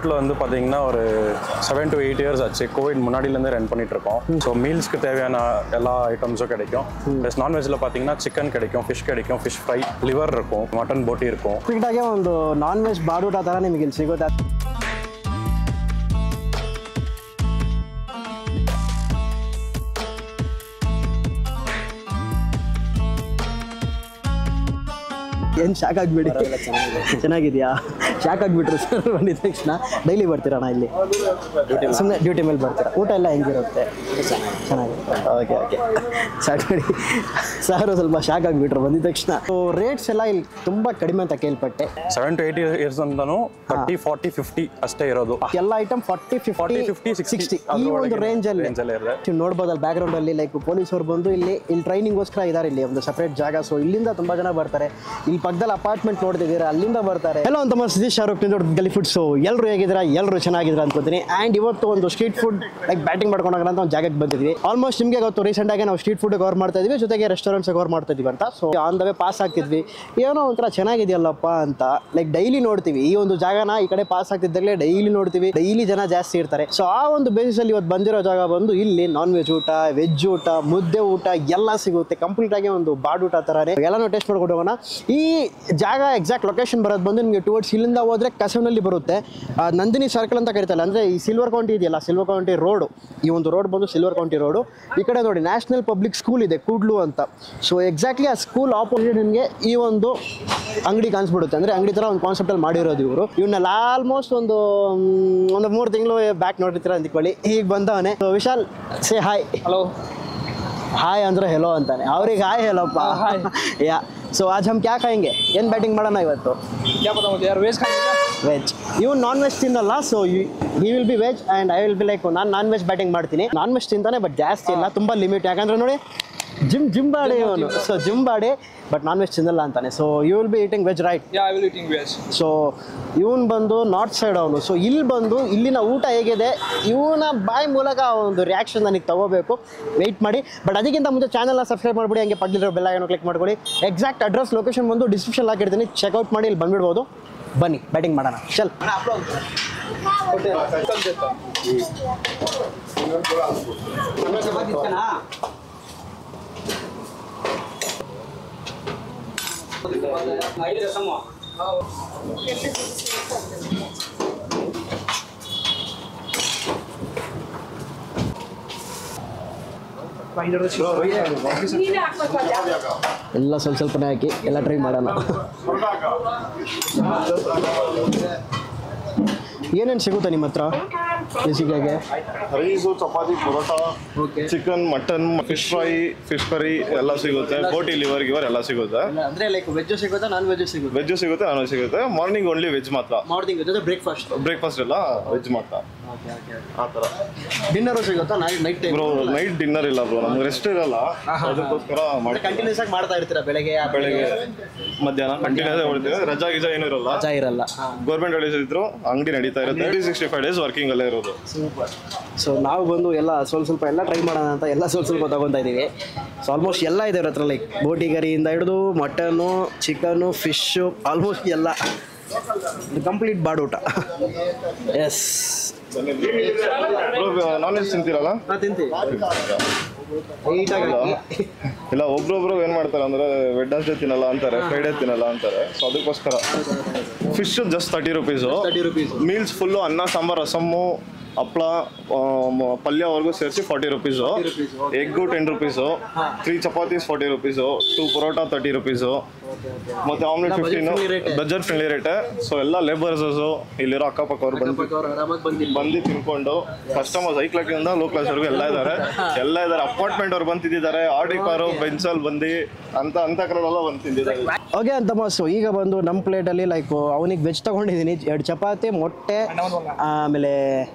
Hotel வந்து பார்த்தீங்கன்னா ஒரு 7 to 8 years ஆச்சு. கோவிட் முன்னாடியிலேருந்து ரன் பண்ணிட்டு இருக்கோம். ஸோ மீல்ஸ்க்கு தேவையான எல்லா ஐட்டம்ஸும் கிடைக்கும். ப்ளஸ் நான்வெஜ்ல பார்த்தீங்கன்னா சிக்கன் கிடைக்கும், ஃபிஷ் கிடைக்கும், ஃபிஷ் ஃப்ரை, ಲಿವರ್ இருக்கும், ಮಟನ್ ಬೋಟಿ இருக்கும். ಕ್ವಿಕ್ಟಾಗಿ ಒಂದು ನಾನ್ ವೆಜ್ ಬಾಡೂಟ ಥರ ನಿಮಗೆ ಇಲ್ಲಿ ಸಿಗುತ್ತೆ. ಏನು ಶಾಕ್ ಆಗಿಬಿಡಿ. ಚೆನ್ನಾಗಿದೆಯಾ? ಶಾಕ್ ಆಗಿಬಿಟ್ರು ಸರ್ ಬಂದಿದ ತಕ್ಷಣ. ಡೈಲಿ ಬರ್ತೀರಣ್ಣ ಇಲ್ಲಿ? ಸುಮ್ಮನೆ ಡ್ಯೂಟಿ ಮೇಲೆ ಬರ್ತೀರಾ? ಊಟ ಎಲ್ಲ ಹೆಂಗಿರುತ್ತೆ? ಚೆನ್ನಾಗಿರುತ್ತೆ. ಓಕೆ ಓಕೆ, ಸ್ಟಾರ್ಟ್ ಮಾಡಿ. ಸರ್ ಸ್ವಲ್ಪ ಶಾಕ್ ಆಗಿಬಿಟ್ರು ಬಂದಿದ ತಕ್ಷಣ. ರೇಟ್ಸ್ ಎಲ್ಲ ಇಲ್ಲಿ ತುಂಬ ಕಡಿಮೆ ಅಂತ ಕೇಳ್ಪಟ್ಟೆ. 7 to 8 years ಅಂತಾನು 30, 40, 50 ಅಷ್ಟೇ ಇರೋದು. ಎಲ್ಲ ಐಟಮ್ 40, 50, 60 ಈ ಒಂದು ರೇಂಜಲ್ಲಿ ನೀವು ನೋಡ್ಬೋದಲ್ಲ. ಬ್ಯಾಕ್ ಗ್ರೌಂಡ್ ಅಲ್ಲಿ ಲೈಕ್ ಪೊಲೀಸರು ಬಂದು ಇಲ್ಲಿ ಟ್ರೈನಿಂಗ್ಗೋಸ್ಕರ ಇದ್ದಾರೆ. ಇಲ್ಲಿ ಒಂದು ಸಪರೇಟ್ ಜಾಗ. ಸೊ ಇಲ್ಲಿಂದ ತುಂಬಾ ಜನ ಬರ್ತಾರೆ. ಇಲ್ಲಿ ಪಕ್ಕದಲ್ಲಿ ಅಪಾರ್ಟ್ಮೆಂಟ್ ನೋಡ್ತಿದ್ದೀರಾ, ಅಲ್ಲಿಂದ ಬರ್ತಾರೆ. ಎಲ್ಲೋ ಅಂತ ಸತೀಶ್ ಶಾರುಖ್ ಗಲಿ ಫುಡ್. ಸೊ ಎಲ್ಲರೂ ಹೇಗಿದ್ದೀರಾ? ಎಲ್ಲರೂ ಚೆನ್ನಾಗಿದ್ದೀರಾ ಅನ್ಕೋತೀನಿ. ಆ್ಯಂಡ್ ಇವತ್ತು ಒಂದು ಸ್ಟ್ರೀಟ್ ಫುಡ್ ಲೈಕ್ ಬ್ಯಾಟಿಂಗ್ ಮಾಡ್ಕೊಂಡೋಗೋಣ ಅಂತ ಒಂದು ಜಾಗಕ್ಕೆ ಬಂದಿದ್ವಿ. ಆಲ್ಮೋಸ್ಟ್ ನಿಮಗೆ ಗೊತ್ತು, ರೀಸೆಂಟ್ ಆಗಿ ನಾವು ಸ್ಟ್ರೀಟ್ ಫುಡ್ ಕವರ್ ಮಾಡ್ತಾ ಇದ್ವಿ, ಜೊತೆಗೆ ರೆಸ್ಟೋರೆಂಟ್ಸ್ ಕವರ್ ಮಾಡ್ತಾ ಇದೀವಿ ಅಂತ. So on the way pass ಆಗ್ತಿದ್ವಿ, ಏನೋ ಒಂಥರ ಚೆನ್ನಾಗಿದೆಯಲ್ಲಪ್ಪ ಅಂತ. ಲೈಕ್ ಡೈಲಿ ನೋಡ್ತೀವಿ ಈ ಒಂದು ಜಾಗನ. ಈ ಕಡೆ ಪಾಸ್ ಆಗ್ತಿದ್ದಾಗಲೇ ಡೈಲಿ ನೋಡ್ತೀವಿ, ಡೈಲಿ ಜನ ಜಾಸ್ತಿ ಇರ್ತಾರೆ. ಸೊ ಆ ಒಂದು ಬೇಸಿಸ್ ಅಲ್ಲಿ ಇವತ್ತು ಬಂದಿರೋ ಜಾಗ ಬಂದು ಇಲ್ಲಿ ನಾನ್ ವೆಜ್ ಊಟ, ವೆಜ್ ಊಟ, ಮುದ್ದೆ ಊಟ ಎಲ್ಲ ಸಿಗುತ್ತೆ. ಕಂಪ್ಲೀಟ್ ಆಗಿ ಒಂದು ಬಾಡೂಟ ಥರನೇ ಎಲ್ಲಾನು ಟೇಸ್ಟ್ ಮಾಡ್ಕೊಂಡು ಹೋಗೋಣ. ಈ ಜಾಗ ಎಕ್ಸಾಕ್ಟ್ ಲೊಕೇಶನ್ ಬರೋದು ಬಂದು ನಿಮಗೆ ಟುವರ್ಡ್ಸ್ ಇಲ್ಲಿಂದ ಹೋದ್ರೆ ಕಸವನಲ್ಲಿ ಬರುತ್ತೆ. ನಂದಿನಿ ಸರ್ಕಲ್ ಅಂತ ಕರೀತಲ್ಲ, ಅಂದರೆ ಈ ಸಿಲ್ವರ್ ಕೌಂಟಿ ಇದೆಯಲ್ಲ, ಸಿಲ್ವರ್ ಕೌಂಟಿ ರೋಡು. ಈ ಒಂದು ರೋಡ್ ಬಂದು ಸಿಲ್ವರ್ ಕೌಂಟಿ ರೋಡು. ಈ ಕಡೆ ನೋಡಿ ನ್ಯಾಷನಲ್ ಪಬ್ಲಿಕ್ ಸ್ಕೂಲ್ ಇದೆ, ಕೂಡ್ಲು ಅಂತ. ಸೊ ಎಕ್ಸಾಕ್ಟ್ಲಿ ಆ ಸ್ಕೂಲ್ ಆಪೋಸಿಟ್ ನಿಮಗೆ ಈ ಒಂದು ಅಂಗಡಿ ಕಾಣಿಸ್ಬಿಡುತ್ತೆ. ಅಂದರೆ ಅಂಗಡಿ ಥರ ಒಂದು ಕಾನ್ಸೆಪ್ಟಲ್ಲಿ ಮಾಡಿರೋದು ಇವರು. ಇವನ್ನೆಲ್ಲ ಆಲ್ಮೋಸ್ಟ್ ಒಂದು 3 ತಿಂಗಳು ಬ್ಯಾಕ್ ನೋಡಿರ್ತೀರ ಅಂದ್ಕೊಳ್ಳಿ. ಈಗ ಬಂದವನೇ. So Vishal, say hi. Hello. Hi ಅಂದ್ರೆ ಹೆಲೋ ಅಂತಾನೆ, ಅವ್ರಿಗೆ ಹಾಯ್ ಹೇಳಪ್ಪ. ಯಾ. ಸೊ ಆಜ್ ಹಮ್ ಕ್ಯಾ ಖಾಯೆಂಗೆ? ಏನು ಬ್ಯಾಟಿಂಗ್ ಮಾಡೋಣ ಇವತ್ತು? ವೆಜ್. ಇವ್ನು ನಾನ್ ವೆಜ್ ತಿನ್ನಲ್ಲ. So he will be veg and I will be like ನಾನು ನಾನ್ ವೆಜ್ ಬ್ಯಾಟಿಂಗ್ ಮಾಡ್ತೀನಿ. ನಾನ್ ವೆಜ್ ತಿಂತಾನೆ, ಬಟ್ ಜಾಸ್ತಿ ಇಲ್ಲ, ತುಂಬ ಲಿಮಿಟ್. ಯಾಕಂದ್ರೆ ನೋಡಿ ಜಿಮ್ ಬಾಡಿ ಇವನು. So gym body, but non veg ತಿನ್ನಲ್ಲ ಅಂತಾನೆ. So you will be eating veg, right? Yeah, I will eating veg. So ಇವನು ಬಂದು ನಾರ್ತ್ ಸೈಡ್ ಅವನು. ಸೊ ಇಲ್ಲಿ ಬಂದು ಇಲ್ಲಿನ ಊಟ ಹೇಗಿದೆ, ಇವನ ಬಾಯಿ ಮೂಲಕ ಒಂದು ರಿಯಾಕ್ಷನ್ ನನಗೆ ತಗೋಬೇಕು. ವೆಯ್ಟ್ ಮಾಡಿ. ಬಟ್ ಅದಕ್ಕಿಂತ ಮುಂಚೆ ಚಾನಲ್ನ ಸಬ್ಸ್ಕ್ರೈಬ್ ಮಾಡಿಬಿಡಿ, ಹಂಗೆ ಪಕ್ಕದಲ್ಲಿರೋ ಬೆಲ್ ಐಕಾನ್ ಕ್ಲಿಕ್ ಮಾಡ್ಕೊಳ್ಳಿ. ಎಕ್ಸಾಕ್ಟ್ ಅಡ್ರೆಸ್, ಲೊಕೇಶನ್ ಬಂದು ಡಿಸ್ಕ್ರಿಪ್ಷನ್ ಹಾಕಿರ್ತೀನಿ, ಚೆಕ್ಔಟ್ ಮಾಡಿ ಇಲ್ಲಿ ಬಂದ್ಬಿಡ್ಬೋದು. ಬನ್ನಿ ಬ್ಯಾಟಿಂಗ್ ಮಾಡೋಣ. ಚಲ್. ಎಲ್ಲ ಸ್ವಲ್ಪನೇ ಹಾಕಿ ಎಲ್ಲ ಟ್ರೈ ಮಾಡೋಣ. ಏನೇನು ಸಿಗುತ್ತೆ ನಿಮ್ಮ ಹತ್ರ ಬೇಸಿಗೆ? Rice, chapati, parotta, chicken, mutton, fish fry, fish curry ಎಲ್ಲ ಸಿಗುತ್ತೆ. ಬೋಟಿ, ಲಿವರ್ ಗಿವರ್ ಎಲ್ಲ ಸಿಗುತ್ತೆ. ಅಂದರೆ ಲೈಕ್ ವೆಜ್ ಸಿಗುತ್ತಾ, ನಾನ್ ವೆಜ್ ಸಿಗುತ್ತೆ? ವೆಜ್ ಸಿಗುತ್ತೆ, ನಾನ್ ವೆಜ್ ಸಿಗುತ್ತೆ. ಮಾರ್ನಿಂಗ್ ಓನ್ಲಿ ವೆಜ್ ಮಾತ್ರ. ಮಾರ್ನಿಂಗ್ ಜೊತೆ ಬ್ರೇಕ್ಫಾಸ್ಟ್ ಎಲ್ಲ ವೆಜ್ ಮಾತ್ರ. ಆ ಥರ. ಡಿನ್ನರು ಸಿಗುತ್ತಾ? Night time bro night dinner ಇಲ್ಲ ಬ್ರೋ, ನಮ್ಗೆ ರೆಸ್ಟ್ ಇರಲ್ಲ, ಅದಕ್ಕೋಸ್ಕರ ಕಂಟಿನ್ಯೂಸ್ ಆಗಿ ಮಾಡ್ತಾ ಇರ್ತೀರಾ? ಬೆಳಗ್ಗೆ ಮಧ್ಯಾಹ್ನ ಕಂಟಿನ್ಯೂಸ್ ಆಗಿ ಹೊಡ್ತೀವಿ. ರಜಾ ಏನೂ ಇರಲ್ಲ. ಗೌರ್ಮೆಂಟ್ ಹಾಲಿಡೇಸ್ ಇದ್ರು ಅಂಗಡಿ ನಡೀತಾ ಇರುತ್ತೆ. 365 days ವರ್ಕಿಂಗ್ ಅಲ್ಲೇ ಇರೋದು. ಸೂಪರ್. ಸೊ ನಾವು ಬಂದು ಎಲ್ಲ ಸ್ವಲ್ಪ ಎಲ್ಲ ಟ್ರೈ ಮಾಡೋಣ ಅಂತ ಎಲ್ಲ ಸ್ವಲ್ಪ ತಗೊತಾ ಇದ್ದೀವಿ. ಸೊ ಆಲ್ಮೋಸ್ಟ್ ಎಲ್ಲ ಇದೆ ಇವ್ರ ಹತ್ರ. ಲೈಕ್ ಬೋಟಿ ಕರಿಯಿಂದ ಹಿಡಿದು ಮಟನ್ನು, ಚಿಕನ್ನು, ಫಿಶ್ಶು, ಆಲ್ಮೋಸ್ಟ್ ಎಲ್ಲ ಕಂಪ್ಲೀಟ್ ಬಾಡೂಟ. ಎಸ್. ನಾನ್ ವೆಜ್ ತಿಂತೀರಲ್ಲ? ತಿಂತೀವಿ. ಇಲ್ಲ, ಒಬ್ರೊಬ್ರು ಏನ್ ಮಾಡ್ತಾರೆ ಅಂದ್ರೆ ವೆಡ್ನೆಸ್ಡೇ ತಿನ್ನಲ್ಲ ಅಂತಾರೆ, ಫ್ರೈಡೇ ತಿನ್ನಲ್ಲ ಅಂತಾರೆ. ಸೊ ಅದಕ್ಕೋಸ್ಕರ fish just 30 rupees. Meals full ಅನ್ನ, ಸಾಂಬಾರ್, ರಸಮ್ಮು, ಹಪ್ಪಳ, ಪಲ್ಯವರೆಗೂ ಸೇರಿಸಿ 40 rupees. Egg 10 rupees, 3 chapatis 40 rupees, 2 parotta 30 rupees, ಮತ್ತೆ omelette 15. Budget friendly rate. So ಎಲ್ಲ ಲೇಬರ್ಸು ಇಲ್ಲಿರೋ ಅಕ್ಕಪಕ್ಕವ್ರು ಬಂದು ತಿನ್ಕೊಂಡು, ಕಸ್ಟಮರ್ಸ್ ಹೈ ಕ್ಲಾಸಿಂದ ಲೋ ಕ್ಲಾಸ್ವರೆಗೂ ಎಲ್ಲ ಇದ್ದಾರೆ. ಅಪಾರ್ಟ್ಮೆಂಟ್ ಅವ್ರು ಬಂದು ತಿಂದಿದ್ದಾರೆ, ಆಡಿ ಕಾರು, ಬೆಂಚಲ್ಲಿ ಬಂದು ಅಂತ ಕಡೆಲ್ಲ ಬಂದು ತಿಂದಿದ್ದಾರೆ. ಓಕೆ ಅಂತ ಸೊ ಈಗ ಬಂದು ನಮ್ಮ ಪ್ಲೇಟಲ್ಲಿ ಲೈಕ್ ಅವನಿಗೆ ವೆಜ್ ತೊಗೊಂಡಿದ್ದೀನಿ. 2 ಚಪಾತಿ, ಮೊಟ್ಟೆ, ಆಮೇಲೆ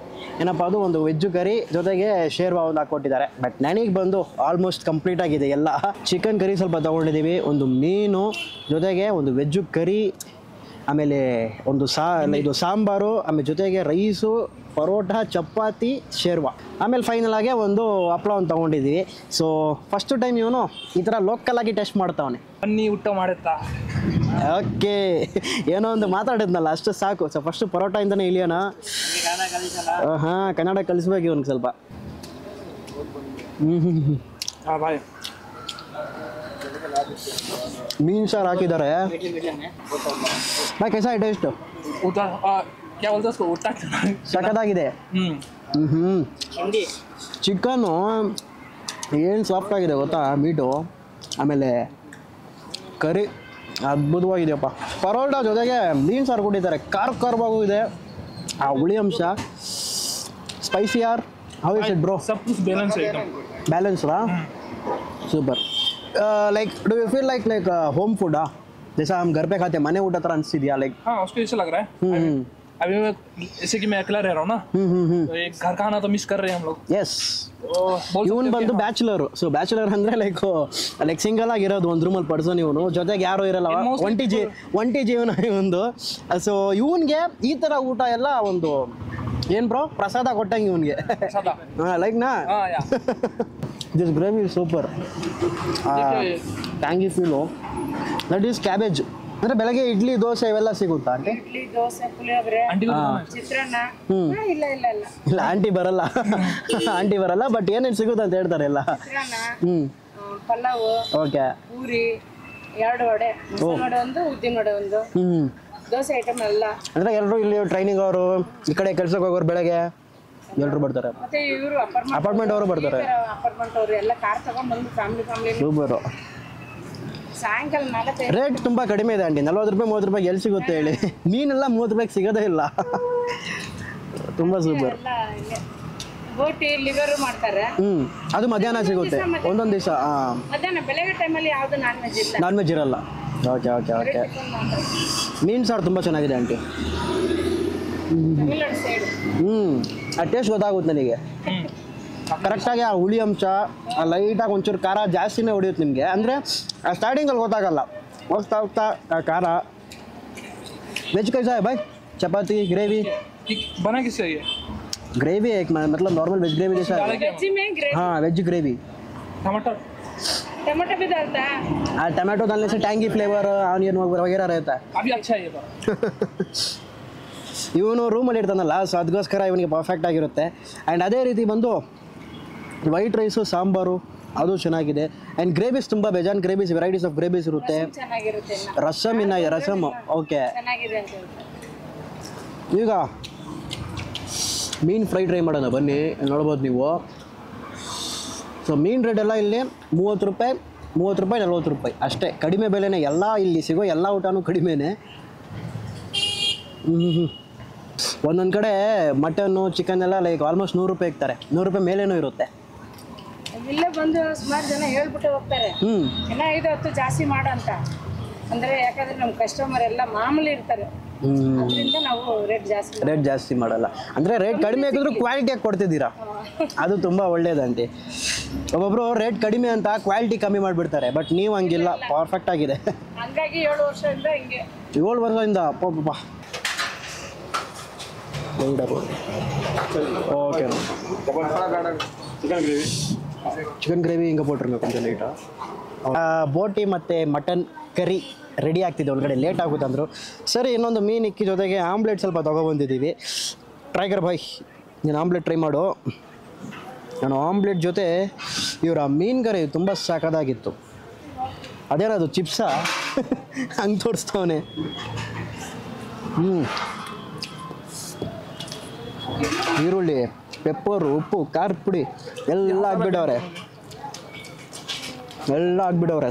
ಏನಪ್ಪ ಅದು ಒಂದು ವೆಜ್ಜು ಕರಿ, ಜೊತೆಗೆ ಶೇರ್ವಾ ಒಂದು ಹಾಕ್ಕೊಟ್ಟಿದ್ದಾರೆ. ಬಟ್ ನನಗೆ ಬಂದು ಆಲ್ಮೋಸ್ಟ್ ಕಂಪ್ಲೀಟ್ ಆಗಿದೆ ಎಲ್ಲ. ಚಿಕನ್ ಕರಿ ಸ್ವಲ್ಪ ತೊಗೊಂಡಿದ್ದೀವಿ, ಒಂದು ಮೀನು, ಜೊತೆಗೆ ಒಂದು ವೆಜ್ಜು ಕರಿ, ಆಮೇಲೆ ಒಂದು ಇದು ಸಾಂಬಾರು, ಆಮೇಲೆ ಜೊತೆಗೆ ರೈಸು, ಪರೋಟ, ಚಪಾತಿ, ಶೇರ್ವಾ, ಆಮೇಲೆ ಫೈನಲ್ ಆಗಿ ಒಂದು ಹಪ್ಪಳ ಒಂದು ತೊಗೊಂಡಿದ್ದೀವಿ. ಸೊ ಫಸ್ಟ್ ಟೈಮ್ ಇವನು ಈ ಥರ ಲೋಕಲ್ ಆಗಿ ಟೆಸ್ಟ್ ಮಾಡ್ತಾವನೆ. ಬನ್ನಿ ಊಟ ಮಾಡುತ್ತಾ ಓಕೆ, ಏನೋ ಒಂದು ಮಾತಾಡಿದ್ನಲ್ಲ ಅಷ್ಟು ಸಾಕು. ಸೊ ಫಸ್ಟ್ ಪರೋಟಾಯಿಂದನೇ ಇಳಿಯೋಣ. ಹಾಂ, ಕನ್ನಡ ಕಲಿಸ್ಬೇಕು ಇವನಿಗೆ ಸ್ವಲ್ಪ. ಮೀನು ಸಾರು ಹಾಕಿದ್ದಾರೆ. ಕೈಸಾ ಟೇಸ್ಟ್ ಸಖತ್ತಾಗಿದೆ. ಚಿಕನ್ನು ಏನು ಸಾಫ್ಟ್ ಆಗಿದೆ ಗೊತ್ತಾ, ಮೀಟು. ಆಮೇಲೆ ಕರಿ ಅದ್ಭುತವಾಗಿದೆಯಪ್ಪ. ಪರೋಟ ಜೊತೆಗೆ ಮೀನು ಸಾರು ಕೊಟ್ಟಿದ್ದಾರೆ, ಖಾರವಾಗೂ ಇದೆ. ಆ ಹುಳಿ ಅಂಶ spicy or how is it bro? ಬ್ಯಾಲೆನ್ಸ್ಡಾ? Super. Like do you feel like home food जैसा हम घर पे खाते हैं, मने ऊट तरह अनिस्तिद्या लाइक? हाँ, उसको ऐसा लग रहा है. अभी मैं जैसे कि मैं अकेला रह रहा हूँ ना, तो एक घर का खाना तो मिस कर रहे हैं हम लोग. यस, ಇವನು ಬಂದು ಬ್ಯಾಚುಲರ್. ಸೊ ಬ್ಯಾಚುಲರ್ ಅಂದ್ರೆ ಲೈಕ್ ಸಿಂಗಲ್ ಆಗಿರೋದು ಒಂದು ರೂಮಲ್ಲಿ ಪರ್ಸನ್. ಇವನು ಜೊತೆಗೆ ಯಾರು ಇರಲ್ಲ, ಒಂಟಿ ಜೀವನ ಇವಂದು. ಸೊ ಇವನ್ಗೆ ಈ ತರ ಊಟ ಎಲ್ಲ ಒಂದು ಏನ್ ಬ್ರೋ ಪ್ರಸಾದ ಕೊಟ್ಟಂಗೆ ಇವನ್ಗೆ. ಲೈಕ್ ನಾ this gravy is super. Tangy feel. That is cabbage. ಅಂದ್ರೆ ಬೆಳಗ್ಗೆ ಇಡ್ಲಿ ದೋಸೆ ಇವೆಲ್ಲ ಸಿಗುತ್ತಾ ಆಂಟಿ? ಇಡ್ಲಿ ದೋಸೆ ಪುಳಿಯೋಗರೆ ಚಿತ್ರಾನ್ನ ಇಲ್ಲ ಇಲ್ಲ ಇಲ್ಲ ಇಲ್ಲ ಆಂಟಿ ಬರಲ್ಲ. ಆಂಟಿ ಬರಲ್ಲ, ಬಟ್ ಏನೇನು ಸಿಗುತ್ತೆ ಅಂತ ಹೇಳ್ತಾರೆ ಎಲ್ಲ. ಪಲಾವ್, ಓಕೆ, ಪೂರಿ, 2 ವಡೆ, ಮಸಾಲೆ ವಡೆ ಒಂದು, ಉದ್ದಿನ ವಡೆ ಒಂದು, ದೋಸೆ ಐಟಮ್ ಎಲ್ಲ. ಅಂದ್ರೆ ಎಲ್ಲರೂ ಇಲ್ಲಿ ಟ್ರೈನಿಂಗ್ ಅವರು, ಈ ಕಡೆ ಕೆಲ್ಸಕ್ಕೆ ಹೋಗೋರು ಬೆಳಗ್ಗೆ ಎಲ್ಲರೂ ಬರ್ತಾರೆ. ಮತ್ತೆ ಇವರು ಅಪಾರ್ಟ್ಮೆಂಟ್ ಅವರು ಬರ್ತಾರೆ. ಅಪಾರ್ಟ್ಮೆಂಟ್ ಅವರು ಎಲ್ಲ ಕಾರ್ ತಗೊಂಡ್ ಬಂದು ಫ್ಯಾಮಿಲಿ ಸೂಪರು. ಸಾಯಂಕಾಲ 4 ರೇಟ್ ತುಂಬ ಕಡಿಮೆ ಇದೆ ಆಂಟಿ. 40 ರೂಪಾಯಿ 30 ರೂಪಾಯಿ ಎಲ್ಲಿ ಸಿಗುತ್ತೆ ಹೇಳಿ? ಮೀನೆಲ್ಲ 30 ರೂಪಾಯಿಗೆ ಸಿಗೋದೇ ಇಲ್ಲ. ತುಂಬ ಸೂಪರ್. ಬೋಟಿ ಲಿವರ್ ಮಾಡ್ತಾರೆ. ಅದು ಮಧ್ಯಾಹ್ನ ಸಿಗುತ್ತೆ ಒಂದೊಂದು ದಿವಸ. ಮಧ್ಯಾಹ್ನ ಬೆಳಗ್ಗೆ ಟೈಮಲ್ಲಿ ಯಾವುದು ನಾನ್ ವೆಜ್ ಇಲ್ಲ. ನಾನ್ ವೆಜ್ ಇರಲ್ಲ. Okay okay okay. ಮೀನು ಸಾರು ತುಂಬ ಚೆನ್ನಾಗಿದೆ ಆಂಟಿ. ತಮಿಳ್ನಾಡು ಸೈಡ್. ಆ ಟೇಸ್ಟ್ ಗೊತ್ತಾಗುತ್ತೆ ನನಗೆ ಕರೆಕ್ಟಾಗಿ. ಆ ಹುಳಿ ಅಂಶ, ಆ ಲೈಟಾಗಿ ಒಂಚೂರು ಖಾರ ಜಾಸ್ತಿನೇ ಹೊಡಿಯುತ್ತೆ ನಿಮಗೆ. ಅಂದರೆ ಸ್ಟಾರ್ಟಿಂಗಲ್ಲಿ ಗೊತ್ತಾಗಲ್ಲ, ಹೋಗ್ತಾ ಹೋಗ್ತಾ ಆ ಖಾರ. ವೆಜ್ ಕೈಸಾ है भाई? चपाती ग्रेवी बना किससे ये? ग्रेवी एक मतलब नॉर्मल वेज ग्रेवी जैसा है. वेज में ग्रेवी. हाँ वेज ग्रेवी. टमाटर भी डालता है. हाँ, टमाटो डालने से टैंगी फ्लेवर, ऑनियन वगैरह रहता है. अभी अच्छा है ये बात. ಇವನು ರೂಮಲ್ಲಿ ಇರ್ತಾನಲ್ಲ, ಸೊ ಅದಕ್ಕೋಸ್ಕರ ಇವನಿಗೆ ಪರ್ಫೆಕ್ಟ್ ಆಗಿರುತ್ತೆ. ಆ್ಯಂಡ್ ಅದೇ ರೀತಿ ಬಂದು ವೈಟ್ ರೈಸು, ಸಾಂಬಾರು ಅದು ಚೆನ್ನಾಗಿದೆ. ಆ್ಯಂಡ್ ಗ್ರೇವೀಸ್ ತುಂಬ ಬೇಜಾನ್ ಗ್ರೇವೀಸ್, ವೆರೈಟೀಸ್ ಆಫ್ ಗ್ರೇವೀಸ್ ಇರುತ್ತೆ. ಚೆನ್ನಾಗಿರುತ್ತೆ. ರಸಮ್ ರಸಮ್ ಓಕೆ. ಚೆನ್ನಾಗಿದೆ ಅಂತ ಈಗ ಮೀನು ಫ್ರೈ ಟ್ರೈ ಮಾಡೋಣ ಬನ್ನಿ, ನೋಡ್ಬೋದು ನೀವು. ಸೊ ಮೀನು ರೇಟ್ ಎಲ್ಲ ಇಲ್ಲಿ 30 ರೂಪಾಯಿ 40 ರೂಪಾಯಿ ಅಷ್ಟೇ. ಕಡಿಮೆ ಬೆಲೆನೇ ಎಲ್ಲ ಇಲ್ಲಿ ಸಿಗೋ ಎಲ್ಲ ಊಟನೂ ಕಡಿಮೆನೇ. ಒಂದೊಂದು ಕಡೆ ಮಟನ್ನು ಚಿಕನ್ ಎಲ್ಲ ಲೈಕ್ ಆಲ್ಮೋಸ್ಟ್ 100 ರೂಪಾಯಿ ಇರ್ತಾರೆ, 100 ರೂಪಾಯಿ ಮೇಲೇನೂ ಇರುತ್ತೆ. ಇಲ್ಲೇ ಬಂದು ಸುಮಾರು ಜನ ಹೇಳ್ಬಿಟ್ಟು ಹೋಗ್ತಾರೆ, ಇನ್ನ 5-10 ಜಾಸ್ತಿ ಮಾಡಂತ. ಅಂದ್ರೆ ಯಾಕಂದ್ರೆ ನಮ್ಮ ಕಸ್ಟಮರ್ ಎಲ್ಲ ಮಾಮೂಲಿ ಇರ್ತಾರೆ, ಅದರಿಂದ ನಾವು ರೇಟ್ ಜಾಸ್ತಿ ಮಾಡಲ್ಲ. ಅಂದರೆ ರೇಟ್ ಕಡಿಮೆ ಆಗಿದ್ರು ಕ್ವಾಲಿಟಿಯಾಗಿ ಕೊಡ್ತಿದ್ದೀರಾ, ಅದು ತುಂಬ ಒಳ್ಳೇದಂತೆ. ಒಬ್ಬೊಬ್ರು ರೇಟ್ ಕಡಿಮೆ ಅಂತ ಕ್ವಾಲಿಟಿ ಕಮ್ಮಿ ಮಾಡಿಬಿಡ್ತಾರೆ, ಬಟ್ ನೀವು ಹಂಗಿಲ್ಲ, ಪರ್ಫೆಕ್ಟ್ ಆಗಿದೆ. ಹಂಗಾಗಿ 7 ವರ್ಷದಿಂದ ಹಿಂಗೆ. 7 ವರ್ಷದಿಂದ ಅಪ್ಪ. ಓಕೆ, ಚಿಕನ್ ಗ್ರೇವಿ ಹಿಂಗೆ போட்டுருங்க கொஞ்சம் ಲೇಟಾக. ಬೋಟಿ ಮತ್ತು ಮಟನ್ ಕರಿ ರೆಡಿ ಆಗ್ತಿದೆ ಒಳಗಡೆ, ಲೇಟ್ ಆಗುತ್ತೆ ಅಂದರು. ಸರಿ, ಇನ್ನೊಂದು ಮೀನು ಇಕ್ಕಿ ಜೊತೆಗೆ ಆಮ್ಲೆಟ್ ಸ್ವಲ್ಪ ತೊಗೊಬಂದಿದ್ದೀವಿ. ಟ್ರೈಗರ್ ಬಾಯ್, ನೀನು ಆಮ್ಲೆಟ್ ಟ್ರೈ ಮಾಡು. ನಾನು ಆಮ್ಲೆಟ್ ಜೊತೆ ಇವರ ಮೀನು ಕರಿ ತುಂಬ ಸಾಕಾಗಿತ್ತು. ಅದೇನದು ಚಿಪ್ಸಾ ಹಂಗೆ ತೋರಿಸ್ತವನೆ. ಈರುಳ್ಳಿ, ಪೆಪ್ಪರು, ಉಪ್ಪು, ಖಾರದ ಪುಡಿ ಎಲ್ಲ ಹಾಕ್ಬಿಡವ್ರೆ.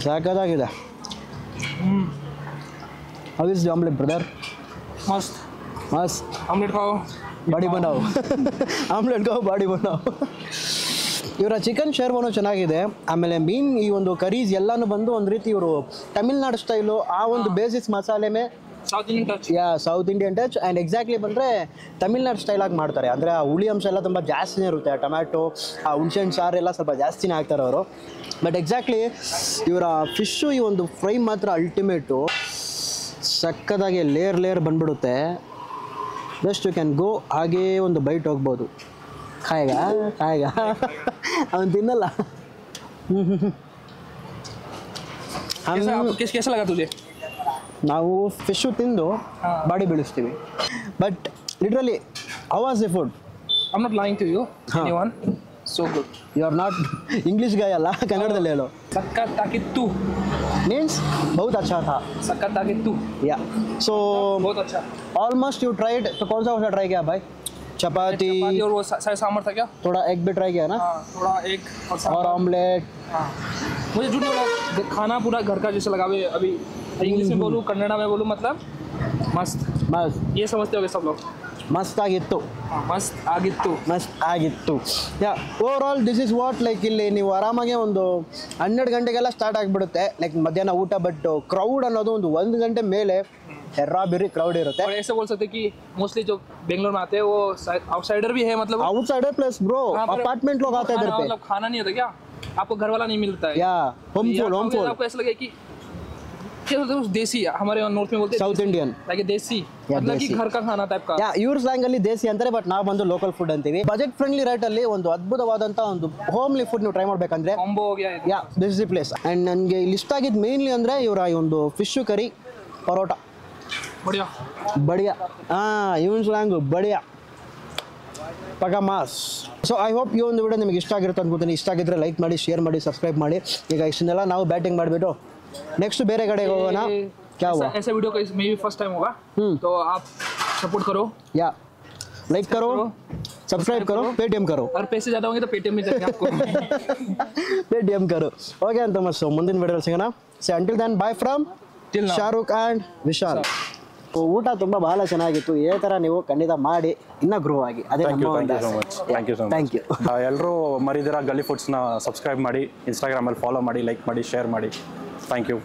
ಸಾಕಾಗಿದೆ. How is the omelette brother? ಮಸ್ತ್. ಆಮ್ಲೆಟ್ ಖಾओ, ಬಾಡಿ ಬನಾವ್. ಆಮ್ಲೆಟ್ ಖಾओ, ಬಾಡಿ ಬನಾವ್. ಇವರ ಚಿಕನ್ ಶೇರ್ವಾನು ಚೆನ್ನಾಗಿದೆ. ಆಮೇಲೆ ಮೀನ್ ಈ ಒಂದು ಕರೀಸ್ ಎಲ್ಲಾನು ಬಂದು ಒಂದು ರೀತಿ ಇವರು ತಮಿಳ್ನಾಡು ಸ್ಟೈಲು, ಆ ಒಂದು ಬೇಸಿಸ್ ಮಸಾಲೆ May south Indian touch. South Indian touch. And exactly ಬಂದರೆ ತಮಿಳ್ನಾಡು ಸ್ಟೈಲಾಗಿ ಮಾಡ್ತಾರೆ. ಅಂದರೆ ಆ ಹುಳಿ ಅಂಶ ಎಲ್ಲ ತುಂಬ ಜಾಸ್ತಿನೇ ಇರುತ್ತೆ. ಆ ಟೊಮ್ಯಾಟೊ, ಆ ಹುಣ್ಸೆಹಣ್ಣು ಸಾರು ಎಲ್ಲ ಸ್ವಲ್ಪ ಜಾಸ್ತಿನೇ ಹಾಕ್ತಾರೆ ಅವರು. ಬಟ್ ಎಕ್ಸಾಕ್ಟ್ಲಿ ಇವರ ಫಿಶ್ಶು ಈ ಒಂದು ಫ್ರೈ ಮಾತ್ರ ಅಲ್ಟಿಮೇಟು. ಸಕ್ಕದಾಗಿ ಲೇಯರ್ ಬಂದ್ಬಿಡುತ್ತೆ. ಜಸ್ಟ್ ಯು ಕ್ಯಾನ್ ಗೋ, ಹಾಗೇ ಒಂದು ಬೈಟ್ ಹೋಗ್ಬೋದು. ಖಾಯಗ ಅವನು ತಿನ್ನಲ್ಲ. कैसा लगा तुझे? ನಾವು ಫಿಶು ತಿಂದು ಬಾಡಿ ಬೆಳೆಸ್ತೀವಿ but literally how was the food I'm not lying to you. Anyone? So good. You are not English guy ಅಲ್ಲ ಕನ್ನಡದಲ್ಲಿ ಹೇಳು ಸಖತ್ತಾಗಿತ್ತು. ಮೀನ್ಸ್ ಬಹುತ್ ಅಚ್ಚಾ ಥಾ ಸಖತ್ತಾಗಿತ್ತು. या सो बहुत अच्छा. ऑलमोस्ट यू ट्राइड तो कौन सा ट्राई किया भाई चपाती चपाती और वो शायद सांभर था क्या? थोड़ा एग भी ट्राई किया ना हाँ, थोड़ा एक और सांभर. और ऑमलेट हाँ. मुझे झूठ नहीं बोला, खाना पूरा घर का जैसे लगा हुआ है. अभी इंग्लिश में बोलूँ कन्नड़ा में बोलूँ मतलब मस्त. मस्त ये समझते होगे सब लोग. ಮಸ್ತ್ ಆಗಿತ್ತು ಮಸ್ತ್ ಆಗಿತ್ತು. ಮಸ್ತ್ ಆಗಿತ್ತು yeah overall this is what like ಇಲ್ಲಿ ನೀವು ಆರಾಮಾಗಿ ಒಂದು 12 ಗಂಟೆಗೆಲ್ಲ ಸ್ಟಾರ್ಟ್ ಆಗಿಬಿಡುತ್ತೆ ಲೈಕ್ ಮಧ್ಯಾಹ್ನ ಊಟ ಬಟ್ ಕ್ರೌಡ್ ಅನ್ನೋದು ಒಂದು 1 ಗಂಟೆ ಮೇಲೆ ಹೆರ್ರಾಬಿರಿ ಕ್ರೌಡ್ ಇರುತ್ತೆ और ऐसे बोल सकते कि मोस्टली जो बेंगलोर में आते हैं वो आउटसाइडर भी है मतलब. ಔಟ್ಸೈಡರ್ ಪ್ಲಸ್ ಬ್ರೋ ಅಪಾರ್ಟ್ಮೆಂಟ್ लोग आते हैं इधर पे मतलब खाना नहीं होता क्या? आपको घर वाला नहीं मिलता है. या होम फूड आपको ऐसा लगे कि क्या बोलते हैं देसी, हमारे नॉर्थ में बोलते हैं ಸೌತ್ ಇಂಡಿಯನ್ लाइक देसी, Yeah, मतलब कि देसी. घर का खाना टाइप का. ಯಾ ಇವ್ರ ಸ್ಲ್ಯಾಂಗ್ ಅಲ್ಲಿ ದೇಸಿ ಅಂತಾರೆ ಬಟ್ ನಾವು ಬಂದು ಲೋಕಲ್ ಫುಡ್ ಅಂತೀವಿ ಬಜೆಟ್ ಫ್ರೆಂಡ್ಲಿ ರೇಟ್ ಅಲ್ಲಿ ಒಂದು ಅದ್ಭುತವಾದಂತ ಒಂದು ಹೋಮ್ಲಿ ಫುಡ್ ನೀವು ಟ್ರೈ ಮಾಡ್ಬೇಕಂದ್ರೆ ಕಾಂಬೋ हो गया ಇದು. Yeah this is the place and ನನಗೆ ಇಲ್ಲಿ ಇಷ್ಟ ಆಗಿದ್ದು ಮೇನ್ಲಿ ಅಂದ್ರೆ ಇವರ ಈ ಒಂದು ಫಿಶ್ ಕರಿ ಪರೋಟ बढ़िया. ಬಡಿಯಾ ಇವನ್ ಸ್ಲ್ಯಾಂಗು ಬಡಿಯಾ ಪಗ ಮಾಸ್ ಸೊ ಐ ಹೋಪ್ ಈ ಒಂದು ವಿಡಿಯೋ ನಿಮಗೆ ಇಷ್ಟ ಆಗಿರುತ್ತೆ ಅನ್ಕೋತೀನಿ ಇಷ್ಟ ಆಗಿದ್ರೆ ಲೈಕ್ ಮಾಡಿ ಶೇರ್ ಮಾಡಿ ಸಬ್ಸ್ಕ್ರೈಬ್ ಮಾಡಿ ಈಗ ಇಷ್ಟನ್ನೆಲ್ಲ ನಾವು ಬ್ಯಾಟಿಂಗ್ ಮಾಡಿಬಿಟ್ಟು ನೆಕ್ಸ್ಟ್ ಬೇರೆ ಕಡೆಗೆ ಹೋಗೋಣ क्या हुआ ऐसा वीडियो का मे भी फर्स्ट टाइम होगा तो आप सपोर्ट करो या लाइक करो सब्सक्राइब करो पेटीएम करो और पैसे ज़्यादा होंगे तो पेटीएम में देंगे आपको. पेटीएम करो ओके ಅಂತ ಮಸ್ಸು ಮುಂದಿನ ವಿಡಿಯೋದಲ್ಲಿ ಸಿಗೋಣ so until then bye from Till now. Shahrukh and Vishal ಊಟ ತುಂಬ ಬಹಳ ಚೆನ್ನಾಗಿತ್ತು ಇದೇ ಥರ ನೀವು ಖಂಡಿತ ಮಾಡಿ ಇನ್ನೂ ಗ್ರೋ ಆಗಿ ಅದೇ thank you so much thank you ಎಲ್ಲರೂ ಮರಿದಿರ ಗಲ್ಲಿ ಫುಡ್ಸ್ನ ಸಬ್ಸ್ಕ್ರೈಬ್ ಮಾಡಿ ಇನ್ಸ್ಟಾಗ್ರಾಮಲ್ಲಿ ಫಾಲೋ ಮಾಡಿ ಲೈಕ್ ಮಾಡಿ ಶೇರ್ ಮಾಡಿ ಥ್ಯಾಂಕ್ ಯು